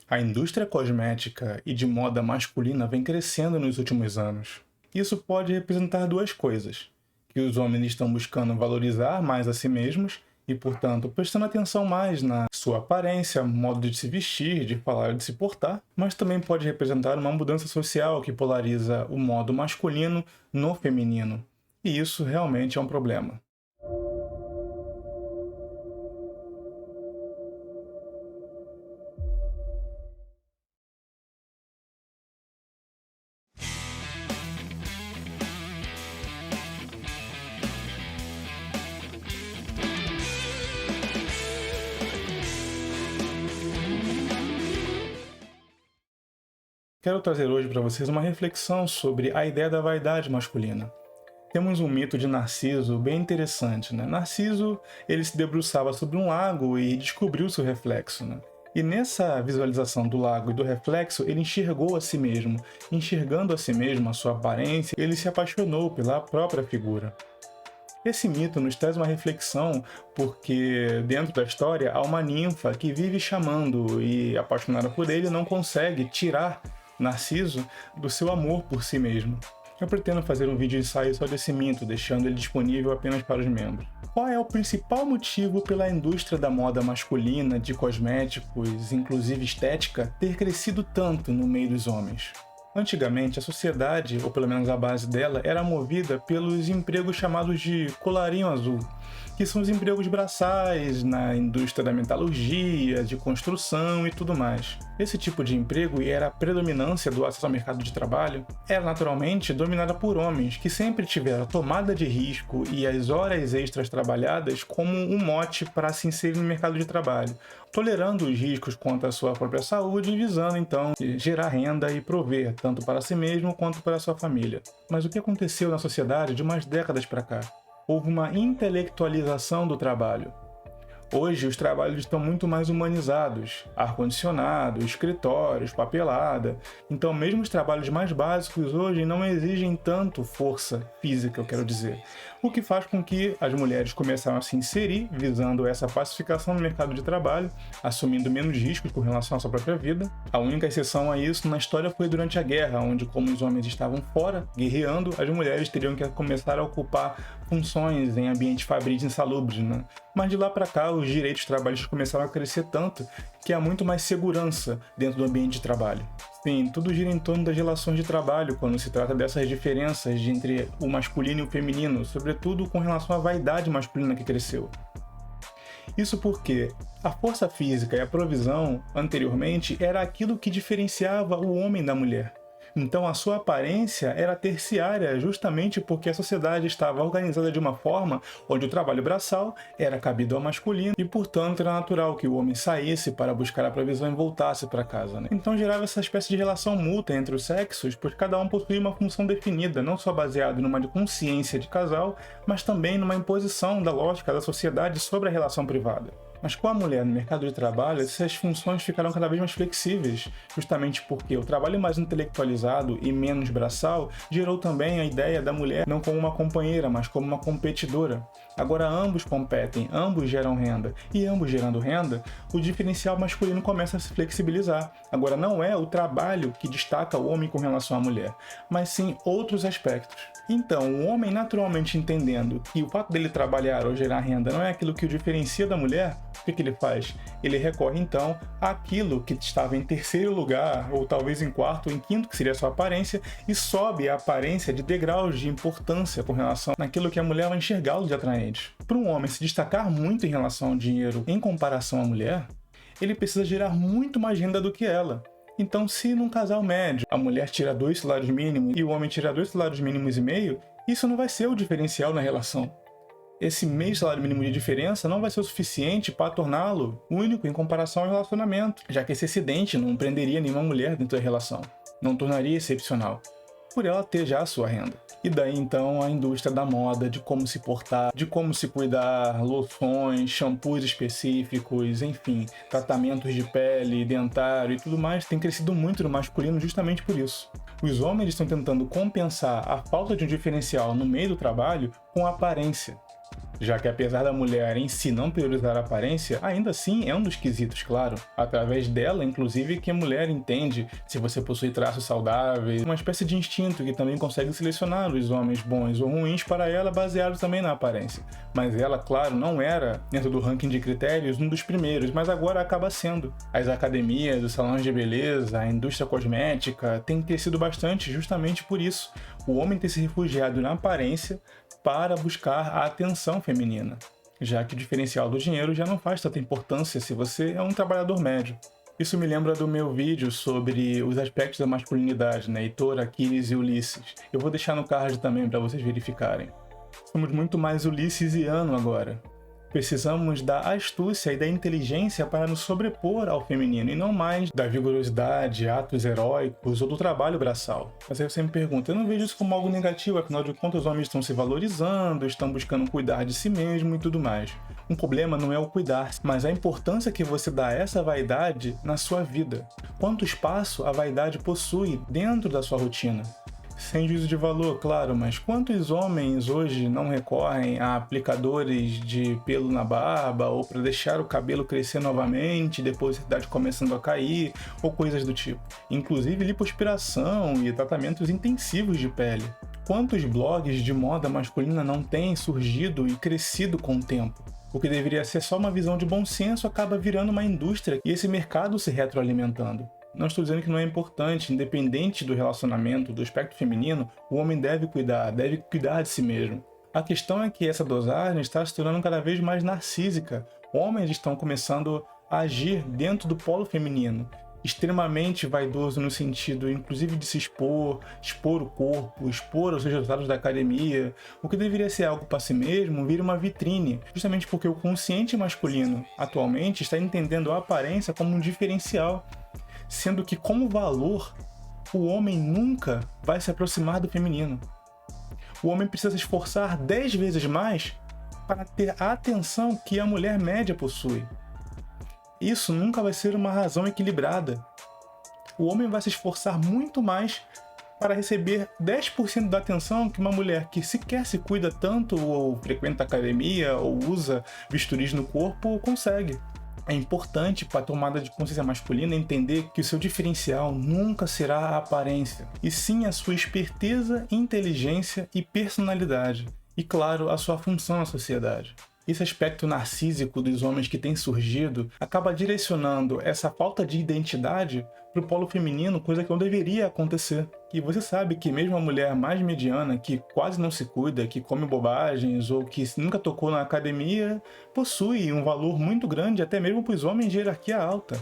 A indústria cosmética e de moda masculina vem crescendo nos últimos anos. Isso pode representar duas coisas: que os homens estão buscando valorizar mais a si mesmos e, portanto, prestando atenção mais na sua aparência, modo de se vestir, de falar e de se portar, mas também pode representar uma mudança social que polariza o modo masculino no feminino. E isso realmente é um problema. Quero trazer hoje para vocês uma reflexão sobre a ideia da vaidade masculina. Temos um mito de Narciso bem interessante, né? Narciso, ele se debruçava sobre um lago e descobriu seu reflexo, né? E nessa visualização do lago e do reflexo, ele enxergou a si mesmo. Enxergando a si mesmo, a sua aparência, ele se apaixonou pela própria figura. Esse mito nos traz uma reflexão porque dentro da história há uma ninfa que vive chamando e, apaixonada por ele, não consegue tirar Narciso do seu amor por si mesmo. Eu pretendo fazer um vídeo ensaio só desse mito, deixando ele disponível apenas para os membros. Qual é o principal motivo pela indústria da moda masculina, de cosméticos, inclusive estética, ter crescido tanto no meio dos homens? Antigamente, a sociedade, ou pelo menos a base dela, era movida pelos empregos chamados de colarinho azul, que são os empregos braçais na indústria da metalurgia, de construção e tudo mais. Esse tipo de emprego e era a predominância do acesso ao mercado de trabalho, era naturalmente dominada por homens que sempre tiveram a tomada de risco e as horas extras trabalhadas como um mote para se inserir no mercado de trabalho, tolerando os riscos quanto à sua própria saúde e visando então gerar renda e prover, tanto para si mesmo quanto para sua família. Mas o que aconteceu na sociedade de umas décadas para cá? Houve uma intelectualização do trabalho. Hoje os trabalhos estão muito mais humanizados, ar-condicionado, escritórios, papelada. Então mesmo os trabalhos mais básicos hoje não exigem tanto força física, eu quero dizer. O que faz com que as mulheres começaram a se inserir, visando essa pacificação no mercado de trabalho, assumindo menos riscos com relação à sua própria vida. A única exceção a isso na história foi durante a guerra, onde como os homens estavam fora, guerreando, as mulheres teriam que começar a ocupar funções em ambientes fabris insalubres, né? Mas de lá para cá, os direitos trabalhistas começaram a crescer tanto que há muito mais segurança dentro do ambiente de trabalho. Sim, tudo gira em torno das relações de trabalho quando se trata dessas diferenças entre o masculino e o feminino, sobretudo com relação à vaidade masculina que cresceu. Isso porque a força física e a provisão, anteriormente, era aquilo que diferenciava o homem da mulher. Então a sua aparência era terciária justamente porque a sociedade estava organizada de uma forma onde o trabalho braçal era cabido ao masculino e, portanto, era natural que o homem saísse para buscar a provisão e voltasse para casa, né? Então gerava essa espécie de relação mútua entre os sexos, pois cada um possuía uma função definida, não só baseada numa consciência de casal, mas também numa imposição da lógica da sociedade sobre a relação privada. Mas com a mulher no mercado de trabalho, essas funções ficaram cada vez mais flexíveis, justamente porque o trabalho mais intelectualizado e menos braçal gerou também a ideia da mulher não como uma companheira, mas como uma competidora. Agora ambos competem, ambos geram renda, e ambos gerando renda, o diferencial masculino começa a se flexibilizar. Agora não é o trabalho que destaca o homem com relação à mulher, mas sim outros aspectos. Então, o homem naturalmente entendendo que o fato dele trabalhar ou gerar renda não é aquilo que o diferencia da mulher, o que ele faz? Ele recorre então àquilo que estava em terceiro lugar, ou talvez em quarto ou em quinto, que seria a sua aparência, e sobe a aparência de degraus de importância com relação àquilo que a mulher vai enxergá-lo de atraente. Para um homem se destacar muito em relação ao dinheiro em comparação à mulher, ele precisa gerar muito mais renda do que ela. Então, se num casal médio a mulher tira 2 salários mínimos e o homem tira 2 salários mínimos e meio, isso não vai ser o diferencial na relação. Esse meio salário mínimo de diferença não vai ser o suficiente para torná-lo único em comparação ao relacionamento, já que esse excedente não prenderia nenhuma mulher dentro da relação, não tornaria excepcional, por ela ter já a sua renda. E daí então a indústria da moda, de como se portar, de como se cuidar, loções, shampoos específicos, enfim, tratamentos de pele, dentário e tudo mais, tem crescido muito no masculino justamente por isso. Os homens estão tentando compensar a falta de um diferencial no meio do trabalho com a aparência. já que apesar da mulher em si não priorizar a aparência, ainda assim é um dos quesitos, claro. Através dela, inclusive, que a mulher entende se você possui traços saudáveis, uma espécie de instinto que também consegue selecionar os homens bons ou ruins para ela, baseado também na aparência. Mas ela, claro, não era, dentro do ranking de critérios, um dos primeiros, mas agora acaba sendo. As academias, os salões de beleza, a indústria cosmética têm crescido bastante justamente por isso. O homem tem se refugiado na aparência para buscar a atenção feminina, já que o diferencial do dinheiro já não faz tanta importância se você é um trabalhador médio. Isso me lembra do meu vídeo sobre os aspectos da masculinidade, né? Heitor, Aquiles e Ulisses. Eu vou deixar no card também para vocês verificarem. Somos muito mais ulissesiano agora. Precisamos da astúcia e da inteligência para nos sobrepor ao feminino, e não mais da vigorosidade, atos heróicos ou do trabalho braçal. Mas aí você me pergunta, eu não vejo isso como algo negativo, afinal de contas os homens estão se valorizando, estão buscando cuidar de si mesmo e tudo mais. Um problema não é o cuidar, mas a importância que você dá a essa vaidade na sua vida. Quanto espaço a vaidade possui dentro da sua rotina? Sem juízo de valor, claro, mas quantos homens hoje não recorrem a aplicadores de pelo na barba ou para deixar o cabelo crescer novamente depois da idade começando a cair ou coisas do tipo? Inclusive lipoaspiração e tratamentos intensivos de pele. Quantos blogs de moda masculina não têm surgido e crescido com o tempo? O que deveria ser só uma visão de bom senso acaba virando uma indústria e esse mercado se retroalimentando. Não estou dizendo que não é importante, independente do relacionamento, do aspecto feminino, o homem deve cuidar de si mesmo. A questão é que essa dosagem está se tornando cada vez mais narcísica. Homens estão começando a agir dentro do polo feminino, extremamente vaidoso no sentido, inclusive, de se expor o corpo, expor os resultados da academia. O que deveria ser algo para si mesmo vira uma vitrine, justamente porque o consciente masculino, atualmente, está entendendo a aparência como um diferencial. Sendo que, como valor, o homem nunca vai se aproximar do feminino. O homem precisa se esforçar 10 vezes mais para ter a atenção que a mulher média possui. Isso nunca vai ser uma razão equilibrada. O homem vai se esforçar muito mais para receber 10% da atenção que uma mulher que sequer se cuida tanto ou frequenta academia ou usa bisturis no corpo consegue. É importante para a tomada de consciência masculina entender que o seu diferencial nunca será a aparência, e sim a sua esperteza, inteligência e personalidade, e claro, a sua função na sociedade. Esse aspecto narcísico dos homens que tem surgido acaba direcionando essa falta de identidade para o polo feminino, coisa que não deveria acontecer. E você sabe que mesmo a mulher mais mediana, que quase não se cuida, que come bobagens ou que nunca tocou na academia, possui um valor muito grande até mesmo para os homens de hierarquia alta.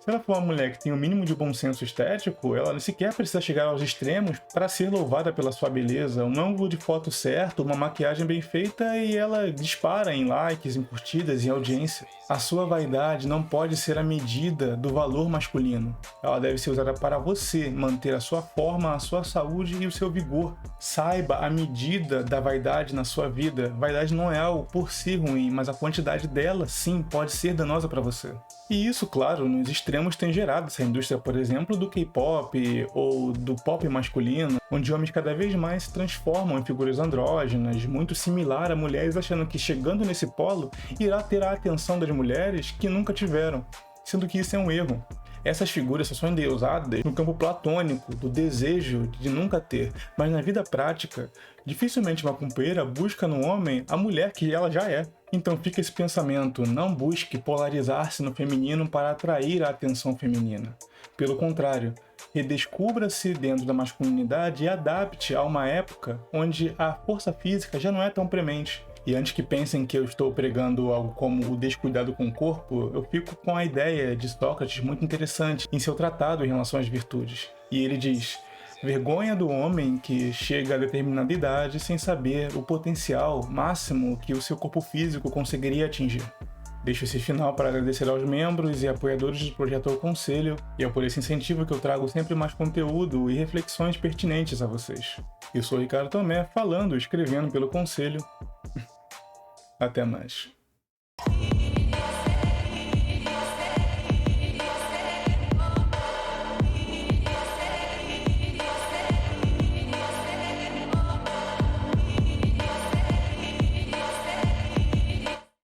Se ela for uma mulher que tem o mínimo de bom senso estético, ela sequer precisa chegar aos extremos para ser louvada pela sua beleza. Um ângulo de foto certo, uma maquiagem bem feita e ela dispara em likes, em curtidas, em audiência. A sua vaidade não pode ser a medida do valor masculino. Ela deve ser usada para você manter a sua forma, a sua saúde e o seu vigor. Saiba a medida da vaidade na sua vida. Vaidade não é algo por si ruim, mas a quantidade dela, sim, pode ser danosa para você. E isso, claro, nos extremos tem gerado essa indústria, por exemplo, do K-pop ou do pop masculino, onde homens cada vez mais se transformam em figuras andrógenas, muito similar a mulheres, achando que chegando nesse polo irá ter a atenção das mulheres que nunca tiveram, sendo que isso é um erro. Essas figuras só são endeusadas no campo platônico, do desejo de nunca ter, mas na vida prática, dificilmente uma companheira busca no homem a mulher que ela já é. Então fica esse pensamento, não busque polarizar-se no feminino para atrair a atenção feminina. Pelo contrário, redescubra-se dentro da masculinidade e adapte a uma época onde a força física já não é tão premente. E antes que pensem que eu estou pregando algo como o descuidado com o corpo, eu fico com a ideia de Sócrates muito interessante em seu tratado em relação às virtudes. E ele diz: vergonha do homem que chega a determinada idade sem saber o potencial máximo que o seu corpo físico conseguiria atingir. Deixo esse final para agradecer aos membros e apoiadores do Projeto ao Conselho, e é por esse incentivo que eu trago sempre mais conteúdo e reflexões pertinentes a vocês. Eu sou o Ricardo Tomé, falando e escrevendo pelo Conselho. Até mais.